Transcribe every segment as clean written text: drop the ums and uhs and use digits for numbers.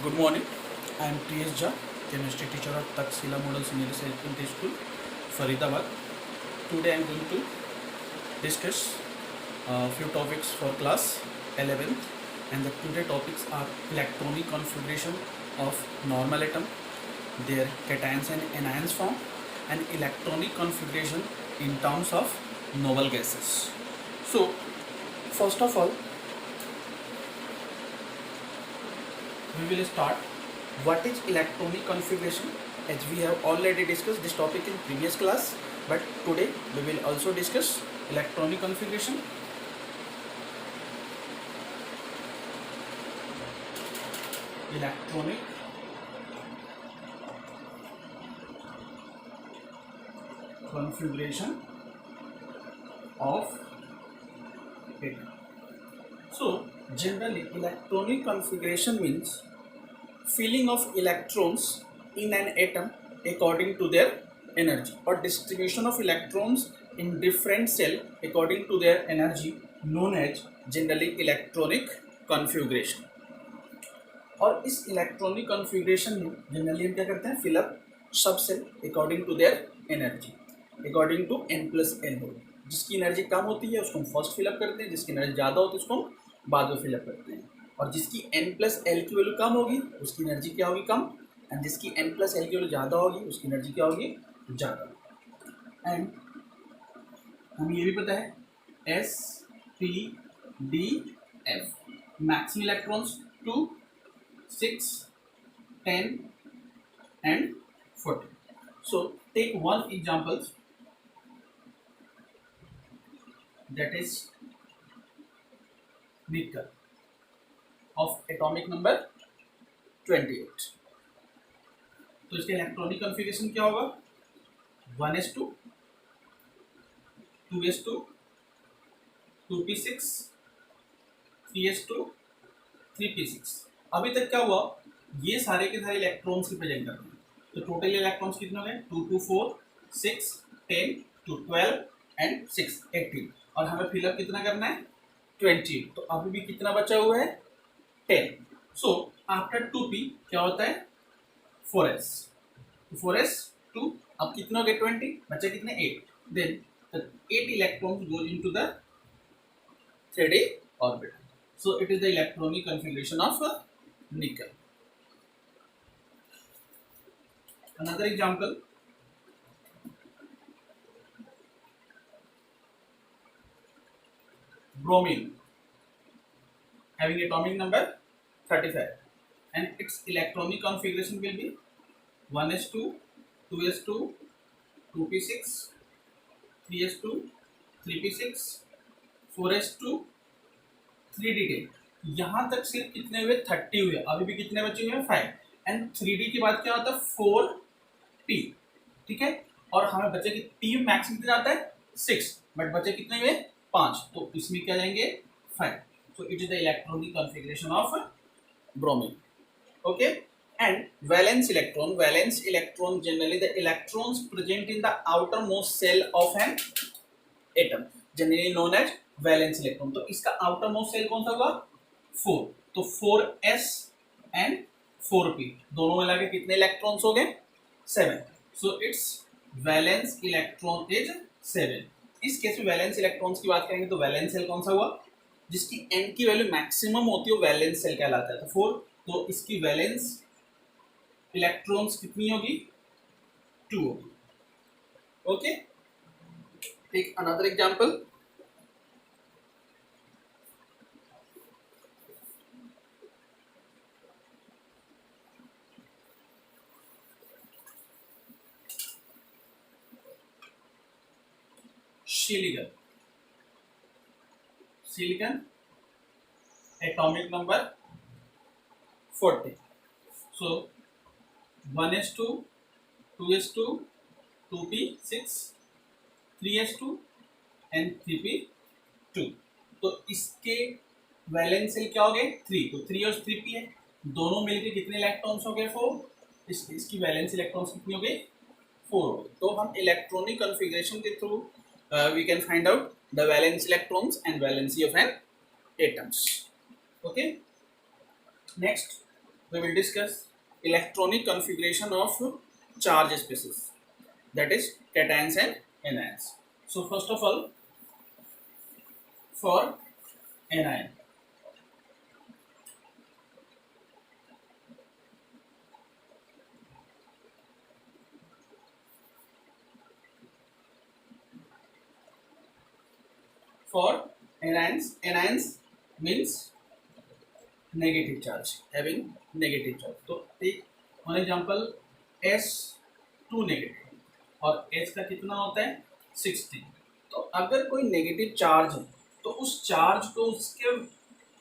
Good morning. I am T.S. Jha, chemistry teacher at Taxila Model Senior Secondary School, Faridabad. Today I am going to discuss a few topics for class 11th, and the today topics are electronic configuration of normal atom, their cations and anions form, and electronic configuration in terms of noble gases. So, first of all, we will start what is electronic configuration. As we have already discussed this topic in previous class, but today we will also discuss electronic configuration. Electronic configuration of atom. So generally electronic configuration means filling of electrons in an atom according to their energy, or distribution of electrons in different cell according to their energy, known as generally electronic configuration. और इस electronic configuration में generally हम क्या करते हैं, fill up सब cell according to their energy, according to n+n हो. जिसकी एनर्जी कम होती है उसको हम फर्स्ट फिलअप करते हैं, जिसकी एनर्जी ज़्यादा होती है उसको हम बाद में फिलअप करते हैं. और जिसकी n+l की वैल्यू कम होगी उसकी एनर्जी क्या होगी, कम. एंड जिसकी n+l की वैल्यू ज़्यादा होगी उसकी एनर्जी क्या होगी, ज़्यादा. एंड हमें ये भी पता है s p d f maximum electrons 2, 6, 10 and 40. So take one example, that is nickel of atomic number 28. तो इसका इलेक्ट्रॉनिक कॉन्फ़िगरेशन क्या होगा, 1s2, 2s2, 2p6, 3s2, 3p6. अभी तक क्या हुआ, ये सारे के सारे इलेक्ट्रॉन्स रिप्रेजेंट करते हैं. तो टोटल इलेक्ट्रॉन्स कितने हो गए, 2 2 4 6 10 2 12 एंड 6 18. और हमें फिलअप कितना करना है, 20. तो अभी भी कितना बचा हुआ है, 10. सो आफ्टर 2p क्या होता है, 4s. 4s 2, अब कितना हो गए, 20, बचे कितने, 8. Then 8 electrons goes into the 3d orbital. So it is the electronic configuration of nickel. Another example, bromine having atomic number 35, and its electronic configuration will be 1s2, 2s2, 2p6, 3s2, 3p6, 4s2, 3d10. यहाँ तक सिर्फ कितने हुए, 30 हुए. अभी भी कितने बचे हुए हैं, 5. एंड 3d के बाद क्या होता है, 4p. ठीक है. और हमें बचे कि p मैक्स कितना आता है, 6, बट बचे कितने हुए, 5. तो इसमें क्या जाएंगे, 5. So it is the electronic configuration of bromine. Okay. And valence electron generally the electrons present in the outermost cell of an atom, generally known as valence electron. तो इसका आउटर मोस्ट सेल कौन सा होगा, 4. तो 4s and 4p दोनों मिला के कितने इलेक्ट्रॉन्स हो गए, 7. So it's valence electron is 7. इस केस में वैलेंस इलेक्ट्रॉन्स की बात करेंगे तो वैलेंस सेल कौन सा हुआ, जिसकी n की वैल्यू मैक्सिमम होती है, वैलेंस सेल कहलाता है. तो 4, तो इसकी वैलेंस इलेक्ट्रॉन्स कितनी होगी, 2 होगी. Okay. Take another example, silicon atomic number 40. So 1s2, 2s2, 2p6, 3s2 and 3p2. तो इसके वैलेंस सेल क्या हो गए, 3. तो 3 और 3p है, दोनों मिलके कितने इलेक्ट्रॉन्स हो गए, 4. इसकी वैलेंस इलेक्ट्रॉन्स कितनी हो गई, 4 हो गई. तो हम इलेक्ट्रॉनिक कॉन्फ़िगरेशन के through we can find out the valence electrons and valency of an atoms. Okay. Next, we will discuss electronic configuration of charge species, that is cations and anions. So first of all, for anion, for anions means negative charge, having negative charge. तो take one example, S2 negative और H का कितना होता है 16. तो अगर कोई negative charge है तो उस चार्ज को उसके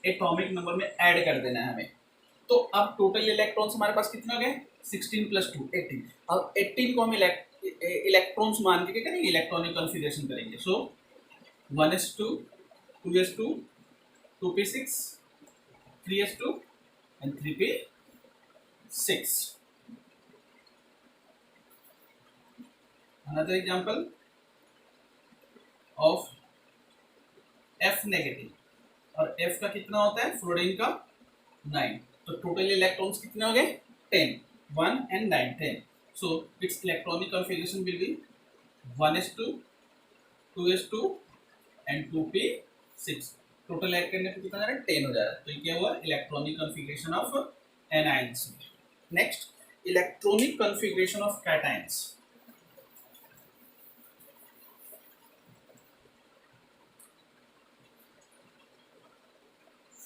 एटॉमिक नंबर में ऐड कर देना है हमें. तो अब टोटल इलेक्ट्रॉन्स हमारे पास कितना गए 16 + 2 18. अब 18 को हम इलेक्ट्रॉन्स मान के क्या करेंगे, इलेक्ट्रॉनिक कॉन्फ़िगरेशन करेंगे. सो 1s2 2s2 2p6 3s2 and 3p6. Another example of F negative और F का कितना होता है फ्लोरीन का 9. तो टोटल इलेक्ट्रॉन्स कितने हो गए 10, 1 and 9 10. So its electronic configuration will be 1s2 2s2 and 2p6. Total add करने पे कितना आ रहा है 10 हो जा रहा है. तो ये क्या हुआ electronic configuration of anions. Next electronic configuration of cations.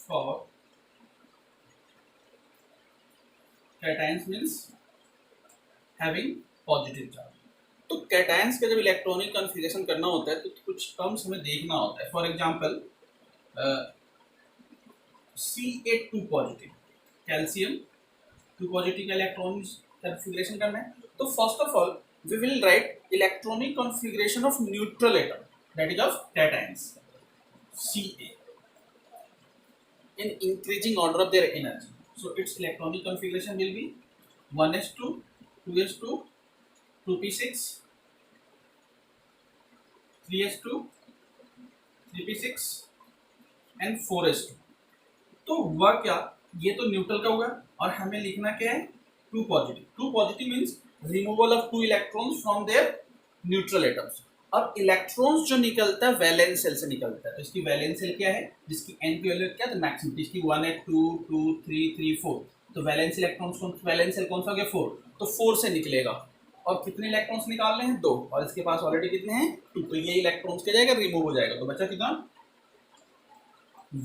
For cations means having positive charge. तो कैटायंस का जब इलेक्ट्रॉनिक कॉन्फ़िगरेशन करना होता है तो कुछ टर्म्स हमें देखना होता है. For example Ca2 positive, calcium 2 positive का इलेक्ट्रॉनिक कॉन्फ़िगरेशन करना है. तो first of all we will write electronic configuration of neutral atom, that is of cations Ca in increasing order of their energy. So its electronic configuration will be 1s2 2s2 2p6 3s2 3p6 and 4s2. तो हुआ क्या, ये तो neutral का होगा और हमें लिखना क्या है 2 positive. 2 positive means removal of 2 electrons from their neutral atoms. और इलेक्ट्रॉन्स जो निकलता है वैलेंस सेल से निकलता है. तो इसकी वैलेंस सेल क्या है, जिसकी एन की वैल्यू क्या है, तो मैक्सिमम इसकी 1 है 2 2 3 3 4. तो वैलेंस इलेक्ट्रॉन्स वैलेंस सेल कौन सा हो गया 4. तो 4 से निकलेगा और कितने इलेक्ट्रॉन्स निकालने हैं 2 और इसके पास ऑलरेडी कितने हैं 2. तो ये इलेक्ट्रॉन्स क्या जाएगा रिमूव हो जाएगा. तो बचा कितना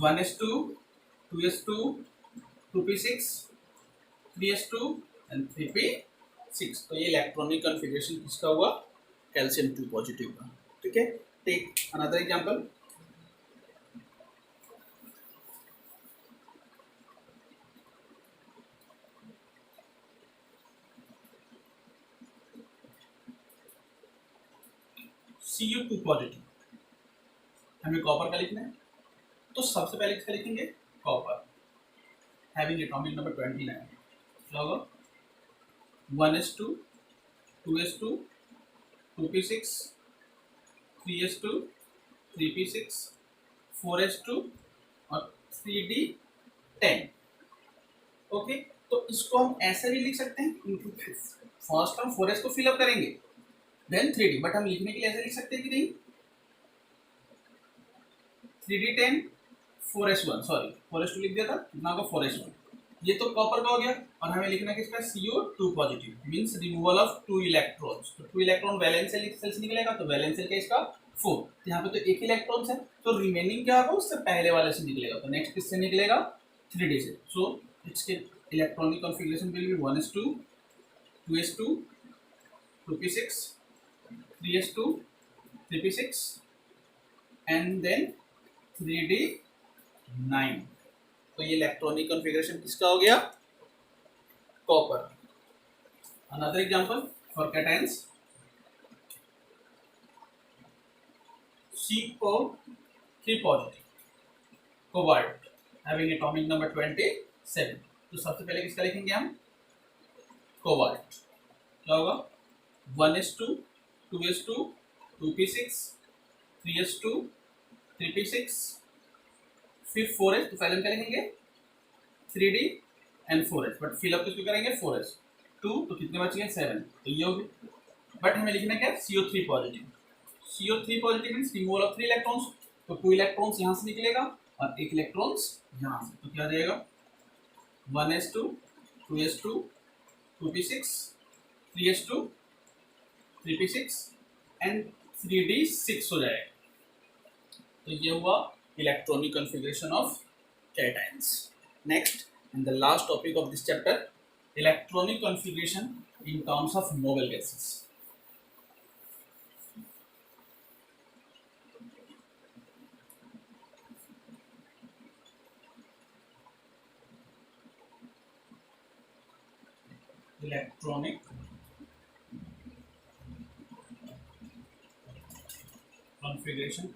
1s2 2s2 2p6 3s2 and 3p6. तो ये इलेक्ट्रॉनिक कॉन्फ़िगरेशन किसका हुआ कैल्शियम 2 पॉजिटिव का. ठीक है. Take another example. Cu2 positive, हमें कॉपर का लिखना है. तो सबसे पहले किसका लिखेंगे कॉपर, हैविंग एटॉमिक नंबर 29. लॉग 1s2 2s2 2p6 3s2 3p6 4s2 और 3d10. ओके. तो इसको हम ऐसे भी लिख सकते हैं. फर्स्ट हम 4s को फिलअप करेंगे देन 3d, बट हम लिखने के लिए ऐसे लिख सकते हैं कि नहीं 3d10 4s1, सॉरी 4s2 लिख दिया था, कितना होगा 4s1. ये तो कॉपर का हो गया और हमें लिखना किसका CO2 positive means removal of 2 electrons. तो 2 इलेक्ट्रॉन वैलेंस सेल से निकलेगा. तो वैलेंस सेल का इसका 4. तो यहाँ पे तो एक इलेक्ट्रॉन है तो रिमेनिंग क्या होगा उससे पहले वाले से निकलेगा. तो नेक्स्ट किससे निकलेगा 3d से. सो इसके electronic configuration will be 1s2 2s2 2p6 3s2 3p6 and then 3d9. तो ये इलेक्ट्रॉनिक कॉन्फ़िगरेशन किसका हो गया copper. Another example for cations CO3 positive cobalt having atomic number 27. तो सबसे पहले किसका लिखेंगे हम कोबाल्ट. क्या होगा 1s2 2s2 2p6 3s2 3p6 फिर 4s. तो पहले हम क्या लिखेंगे 3d and 4s, but fill up किसको करेंगे 4s 2, तो कितने बच गए 7, तो ये हो गए। बट हमें लिखना क्या है CO3 positive, CO3 positive means removal of 3 electrons, तो 2 इलेक्ट्रॉन्स यहाँ से निकलेगा और 1 इलेक्ट्रॉन्स यहाँ से, तो क्या आ जाएगा 1s2 2s2 2p6 3s2 3p6 and 3d6 हो जाएगा। तो ये हुआ electronic configuration of cations. Next and the last topic of this chapter, electronic configuration in terms of noble gases. Electronic configuration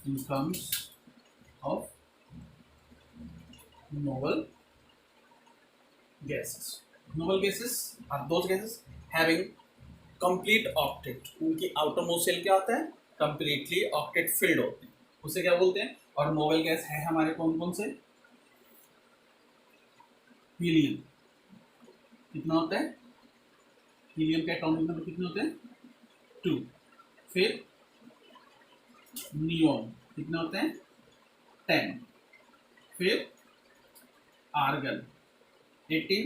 in terms of noble gases. Noble gases are those gases having complete octet. उनकी outermost shell क्या होता है completely octet filled होते हैं, उसे क्या बोलते हैं। और noble gas है हमारे कौन कौन से, हीलियम कितना होता है, हीलियम के एटॉमिक नंबर कितने होते हैं 2, फिर नियोन कितने होते हैं 10, फिर आर्गन 18,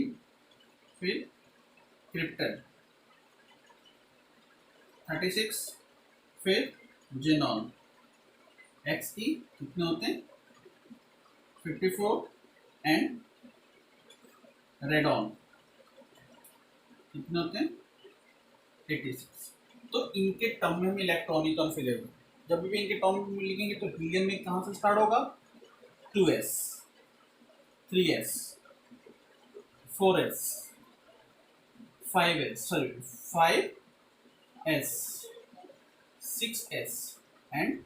फिर क्रिप्टन 36, फिर जेनॉन Xe कितने होते हैं 54 एंड रेडॉन कितने होते हैं 86। तो इनके टर्म में हम इलेक्ट्रॉनिक कॉन्फ़िगरेशन, जब भी इनके टर्म में लिखेंगे तो हीलियम में कहाँ से स्टार्ट होगा 2s 3s 4s 5s 5s 6s and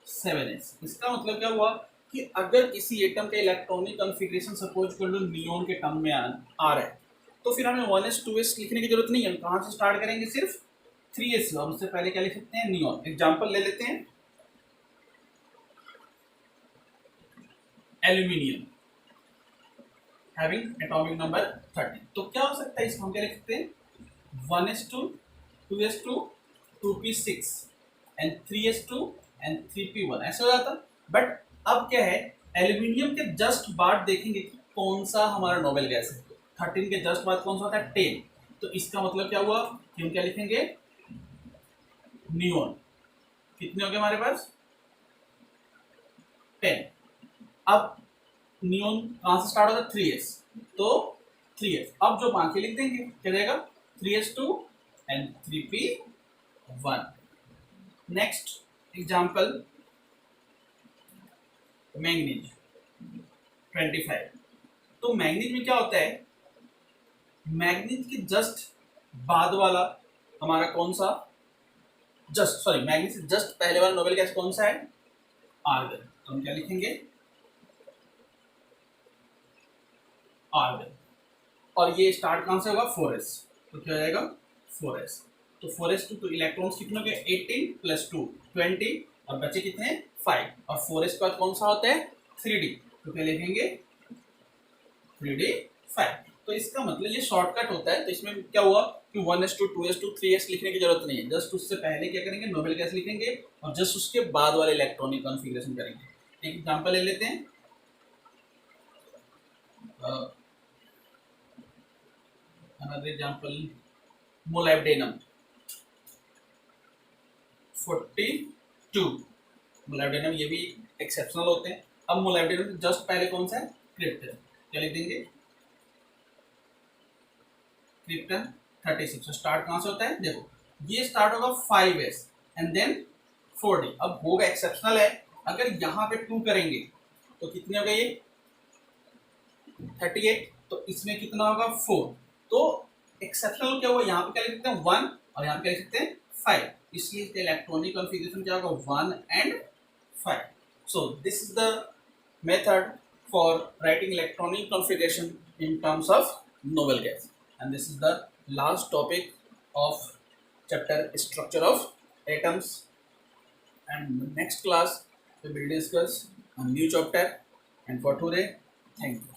7s। इसका मतलब क्या हुआ कि अगर किसी एटम का इलेक्ट्रॉनिक कॉन्फ़िगरेशन सपोज कर लो नियोन के टर्म में आ रहा है, तो फिर हमें 1s 2s लिखने की जरूरत नहीं है, हम कहाँ से स्टार्ट करेंगे सिर्फ 3s, और उससे पहले क्या लिख सकते हैं नियोन। एग्जांपल ले लेते हैं एल्यूमिनियम हैविंग एटॉमिक नंबर 30, तो क्या हो सकता है इसको हम क्या लिख सकते हैं 1s2 2s2 2p6 and 3s2 and 3p1, ऐसे हो जाता। बट अब क्या है एल्यूमिनियम के जस्ट बाद देखेंगे कि कौन सा हमारा नोबेल गैस है, 13 के जस्ट बाद कौन सा होता है 10, तो इसका मतलब क्या हुआ कि हम क्या लिखेंगे नियोन कितने हो गए हमारे पास 10। अब नियोन कहां से स्टार्ट होता है 3s, तो 3s, अब जो बाकी लिख देंगे क्या रहेगा 3s2 and 3p1। Next example manganese 25, तो मैंगनीज में क्या होता है मैंगनीज के जस्ट बाद वाला हमारा कौन सा, मैंगनीज से जस्ट पहले वाला नोबेल गैस कौन सा है आर्गन, तो हम क्या लिखेंगे आर्गन, और ये स्टार्ट कहां से होगा 4s, तो क्या हो जाएगा 4s, तो 4s तो इलेक्ट्रॉन्स कितने हो गए 18 प्लस 2 20 और बचे कितने 5, और 4s का कौन सा होता है 3d, तो क्या लिखेंगे 3d5। तो इसका मतलब ये शॉर्टकट होता है, तो इसमें क्या हुआ कि 1s2 2s2 3s लिखने की जरूरत नहीं है, जस्ट उससे पहले क्या करेंगे नोबेल गैस लिखेंगे और जस्ट उसके बाद वाले इलेक्ट्रॉनिक कॉन्फ़िगरेशन करेंगे। एक एग्जांपल ले लेते हैं another example molybdenum 42, मोलिब्डेनम ये भी एक्सेप्शनल होते हैं। अब मोलिब्डेनम जस्ट पहले कौन सा है क्रिप्टन, क्या लिख देंगे क्रिप्टन 36, तो स्टार्ट कहां से होता है देखो ये स्टार्ट होगा 5s एंड देन 4d। अब होगा एक्सेप्शनल है, अगर यहाँ पे 2 करेंगे तो कितने हो गए ये 38, तो इसमें कितना होगा 4, तो एक्सेप्शनल क्या हुआ यहाँ पे क्या लिख सकते हैं 1 और यहाँ पे क्या लिख सकते हैं 5, इसलिए इसका इलेक्ट्रॉनिक कॉन्फ़िगरेशन क्या होगा 1 and 5। So this is the method for writing electronic configuration in terms of noble gas, and this is the last topic of chapter structure of atoms, and next class we will discuss a new chapter. And for today, thank you.